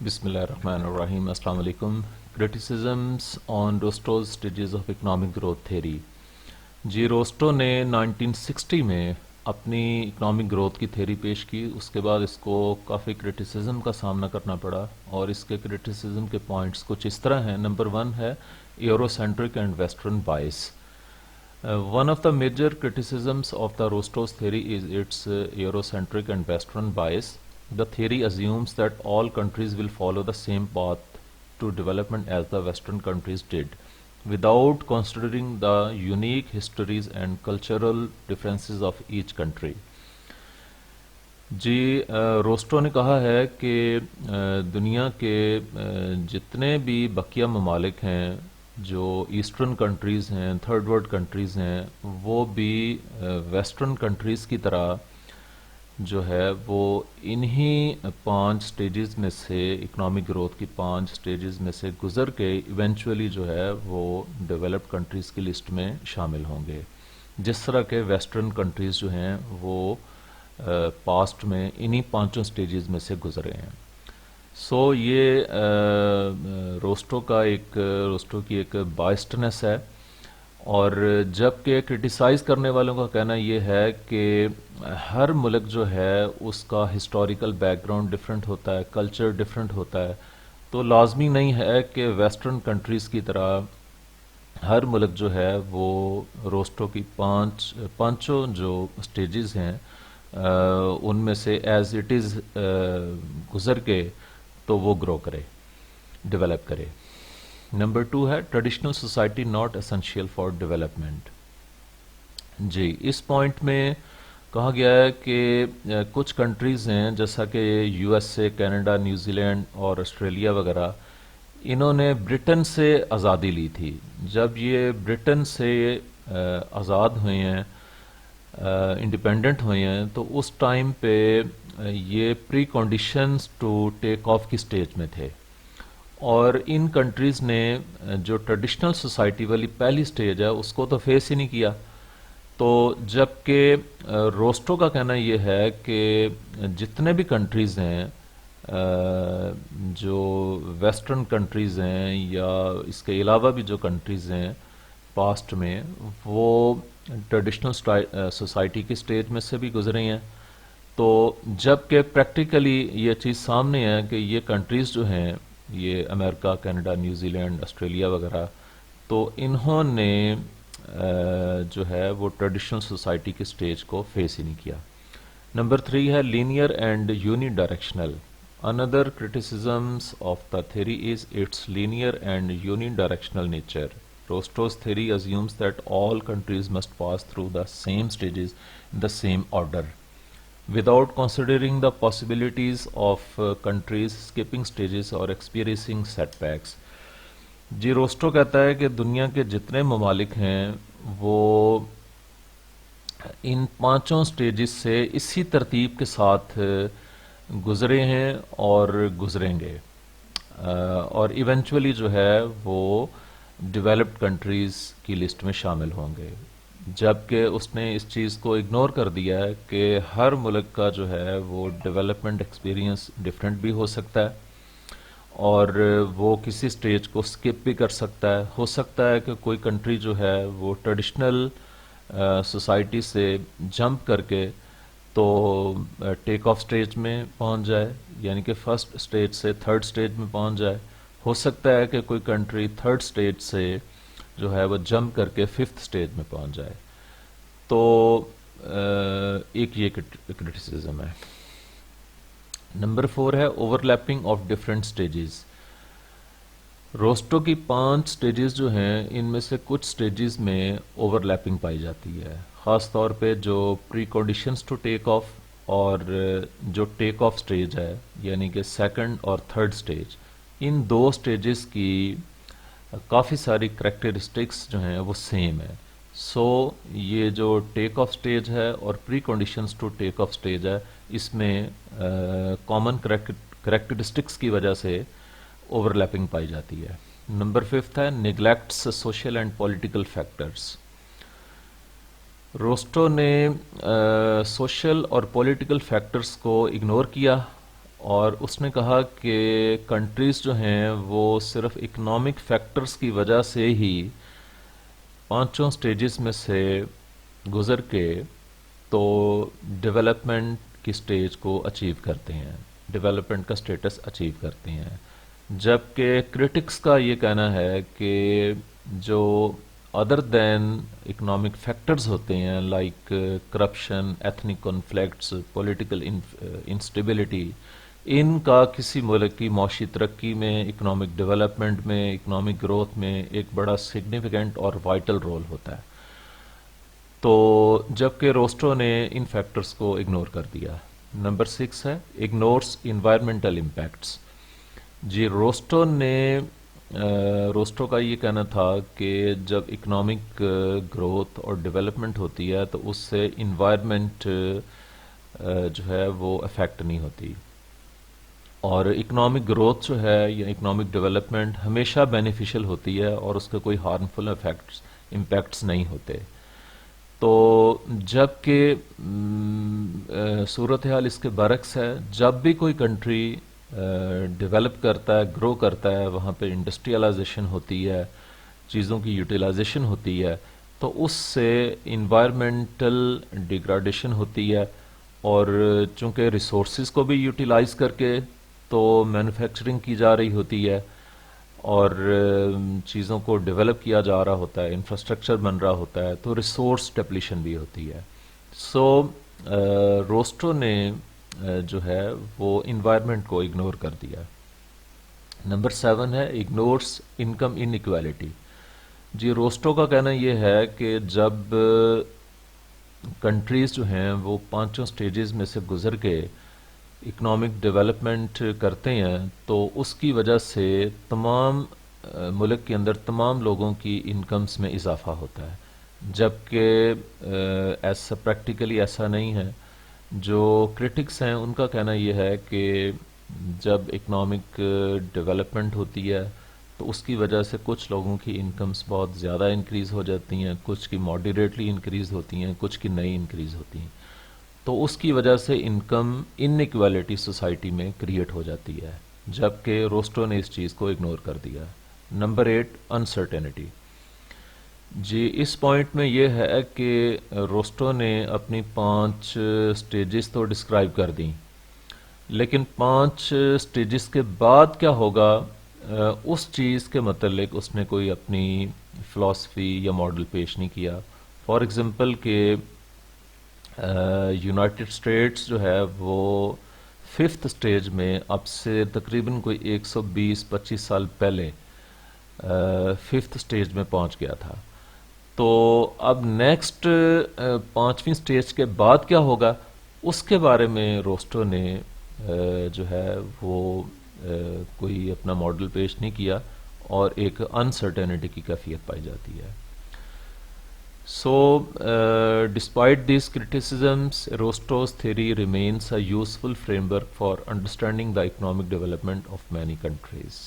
بسم اللہ الرحمن الرحیم. السلام علیکم. Criticisms on Rostow's stages of economic growth theory. جی روسٹو نے 1960 میں اپنی اکنامک گروتھ کی تھیری پیش کی. اس کے بعد اس کو کافی کرٹیسزم کا سامنا کرنا پڑا اور اس کے کرٹیسزم کے پوائنٹس کچھ اس طرح ہیں. نمبر 1 ہے euro centric and western bias. One of the major criticisms of the Rostow's theory is its Eurocentric and Western bias. The theory assumes that all countries will follow the same path to development as the Western countries did, without considering the unique histories and cultural differences of each country. G Rostow نے کہا ہے کہ دنیا کے جتنے بھی بقیہ ممالک ہیں جو ایسٹرن کنٹریز ہیں، تھرڈ ورلڈ کنٹریز ہیں، وہ بھی ویسٹرن کنٹریز کی طرح جو ہے وہ انہی 5 سٹیجز میں سے، اکنامک گروتھ کی 5 سٹیجز میں سے گزر کے ایونچولی جو ہے وہ ڈیولپڈ کنٹریز کی لسٹ میں شامل ہوں گے، جس طرح کے ویسٹرن کنٹریز جو ہیں وہ پاسٹ میں انہی 5 سٹیجز میں سے گزرے ہیں. سو یہ روسٹو کی ایک بائسٹنس ہے. اور جبکہ کرٹیسائز کرنے والوں کا کہنا یہ ہے کہ ہر ملک جو ہے اس کا ہسٹوریکل بیک گراؤنڈ ڈفرینٹ ہوتا ہے، کلچر ڈفرینٹ ہوتا ہے، تو لازمی نہیں ہے کہ ویسٹرن کنٹریز کی طرح ہر ملک جو ہے وہ روسٹو کی پانچوں جو سٹیجز ہیں ان میں سے ایز اٹ از گزر کے تو وہ گرو کرے، ڈیولپ کرے. نمبر 2 ہے traditional society not essential for development. جی اس پوائنٹ میں کہا گیا ہے کہ کچھ کنٹریز ہیں جیسا کہ U S A, Canada, New Zealand اور آسٹریلیا وغیرہ، انہوں نے برٹن سے آزادی لی تھی. جب یہ برٹن سے آزاد ہوئے ہیں، انڈیپینڈنٹ ہوئے ہیں، تو اس ٹائم پہ یہ پری کنڈیشنز ٹو ٹیک آف کی سٹیج میں تھے. اور ان کنٹریز نے جو ٹریڈیشنل سوسائٹی والی پہلی سٹیج ہے اس کو تو فیس ہی نہیں کیا. تو جبکہ روسٹو کا کہنا یہ ہے کہ جتنے بھی کنٹریز ہیں جو ویسٹرن کنٹریز ہیں یا اس کے علاوہ بھی جو کنٹریز ہیں پاسٹ میں، وہ ٹریڈیشنل سوسائٹی کی سٹیج میں سے بھی گزرے ہیں. تو جبکہ پریکٹیکلی یہ چیز سامنے ہے کہ یہ کنٹریز جو ہیں، یہ امریکہ، کینیڈا، نیوزی لینڈ، آسٹریلیا وغیرہ، تو انہوں نے جو ہے وہ ٹریڈیشنل سوسائٹی کی سٹیج کو فیس ہی نہیں کیا. نمبر 3 ہے linear and uni directional. Another criticisms of the theory is its linear and unidirectional nature. Rostow's theory assumes that all countries must pass through the same stages in the same order, without considering the possibilities of countries skipping stages or experiencing setbacks. جی روسٹو کہتا ہے کہ دنیا کے جتنے ممالک ہیں وہ ان 5 stages سے اسی ترتیب کے ساتھ گزرے ہیں اور گزریں گے، اور ایونچولی جو ہے وہ ڈیولپڈ کنٹریز کی لسٹ میں شامل ہوں گے. جبکہ اس نے اس چیز کو اگنور کر دیا ہے کہ ہر ملک کا جو ہے وہ ڈیولپمنٹ ایکسپیرینس ڈفرینٹ بھی ہو سکتا ہے اور وہ کسی سٹیج کو سکپ بھی کر سکتا ہے. ہو سکتا ہے کہ کوئی کنٹری جو ہے وہ ٹریڈیشنل سوسائٹی سے جمپ کر کے تو ٹیک آف سٹیج میں پہنچ جائے، یعنی کہ فرسٹ سٹیج سے تھرڈ سٹیج میں پہنچ جائے. ہو سکتا ہے کہ کوئی کنٹری تھرڈ سٹیج سے جو ہے وہ جمپ کر کے 5th سٹیج میں پہنچ جائے. تو ایک یہ کرٹیسزم ہے. نمبر 4 ہے overlapping of different stages. Rostow کی 5 سٹیجز جو ہیں ان میں سے کچھ سٹیجز میں اوور لیپنگ پائی جاتی ہے، خاص طور پہ جو پری کنڈیشنز ٹو ٹیک آف اور جو ٹیک آف سٹیج ہے یعنی کہ سیکنڈ اور تھرڈ سٹیج. ان 2 سٹیجز کی کافی ساری کریکٹرسٹکس جو ہیں وہ سیم ہے. سو یہ جو ٹیک آف سٹیج ہے اور preconditions to take off stage ہے، اس میں کامن کریکٹرسٹکس کی وجہ سے اوور لیپنگ پائی جاتی ہے. نمبر 5 ہے neglects social and political factors. Rostow نے سوشل اور پولیٹیکل فیکٹرز کو اگنور کیا اور اس نے کہا کہ کنٹریز جو ہیں وہ صرف اکنامک فیکٹرز کی وجہ سے ہی پانچوں سٹیجز میں سے گزر کے تو ڈیولپمنٹ کی سٹیج کو اچیو کرتے ہیں، ڈیولپمنٹ کا سٹیٹس اچیو کرتے ہیں، جبکہ کرٹکس کا یہ کہنا ہے کہ جو ادر دین اکنامک فیکٹرز ہوتے ہیں like corruption, ethnic conflicts, political instability, ان کا کسی ملک کی معاشی ترقی میں، اکنامک ڈیولپمنٹ میں، اکنامک گروتھ میں ایک بڑا سگنیفیکنٹ اور وائٹل رول ہوتا ہے۔ تو جبکہ روسٹو نے ان فیکٹرز کو اگنور کر دیا۔ نمبر 6 ہے اگنورس انوائرمنٹل امپیکٹس۔ جی روسٹو کا یہ کہنا تھا کہ جب اکنامک گروتھ اور ڈیولپمنٹ ہوتی ہے تو اس سے انوائرمنٹ جو ہے وہ افیکٹ نہیں ہوتی، اور اکنامک گروتھ جو ہے یا اکنامک ڈیولپمنٹ ہمیشہ بینیفیشل ہوتی ہے اور اس کے کوئی ہارمفل امپیکٹس نہیں ہوتے۔ تو جب کہ صورتحال اس کے برعکس ہے، جب بھی کوئی کنٹری ڈیولپ کرتا ہے، گرو کرتا ہے، وہاں پہ انڈسٹریلائزیشن ہوتی ہے، چیزوں کی یوٹیلائزیشن ہوتی ہے، تو اس سے انوائرمنٹل ڈیگراڈیشن ہوتی ہے، اور چونکہ ریسورسز کو بھی یوٹیلائز کر کے تو مینوفیکچرنگ کی جا رہی ہوتی ہے اور چیزوں کو ڈیولپ کیا جا رہا ہوتا ہے، انفراسٹرکچر بن رہا ہوتا ہے، تو ریسورس ڈپلیشن بھی ہوتی ہے۔ سو روسٹو نے جو ہے وہ انوائرمنٹ کو اگنور کر دیا۔ نمبر 7 ہے اگنورس انکم انیکویلٹی۔ جی روسٹو کا کہنا یہ ہے کہ جب کنٹریز جو ہیں وہ پانچوں سٹیجز میں سے گزر کے اکنامک ڈیولپمنٹ کرتے ہیں تو اس کی وجہ سے تمام ملک کے اندر تمام لوگوں کی انکمز میں اضافہ ہوتا ہے، جبکہ ایسا پریکٹیکلی ایسا نہیں ہے۔ جو کرٹکس ہیں ان کا کہنا یہ ہے کہ جب اکنامک ڈیولپمنٹ ہوتی ہے تو اس کی وجہ سے کچھ لوگوں کی انکمز بہت زیادہ انکریز ہو جاتی ہیں، کچھ کی ماڈریٹلی انکریز ہوتی ہیں، کچھ کی نہیں انکریز ہوتی ہیں، تو اس کی وجہ سے انکم انیکویلٹی سوسائٹی میں کریٹ ہو جاتی ہے، جبکہ روسٹو نے اس چیز کو اگنور کر دیا۔ Number 8 uncertainty. جی اس پوائنٹ میں یہ ہے کہ روسٹو نے اپنی 5 سٹیجز تو ڈسکرائب کر دیں، لیکن 5 سٹیجز کے بعد کیا ہوگا اس چیز کے متعلق اس نے کوئی اپنی فلاسفی یا ماڈل پیش نہیں کیا۔ فار ایگزامپل کہ یونائٹڈ اسٹیٹس جو ہے وہ 5th سٹیج میں اب سے تقریباً کوئی 120-25 سال پہلے 5th سٹیج میں پہنچ گیا تھا۔ تو اب نیکسٹ 5ویں سٹیج کے بعد کیا ہوگا اس کے بارے میں روسٹو نے جو ہے وہ کوئی اپنا ماڈل پیش نہیں کیا، اور ایک انسرٹینٹی کی کیفیت پائی جاتی ہے۔ So, despite these criticisms, Rosto's theory remains a useful framework for understanding the economic development of many countries.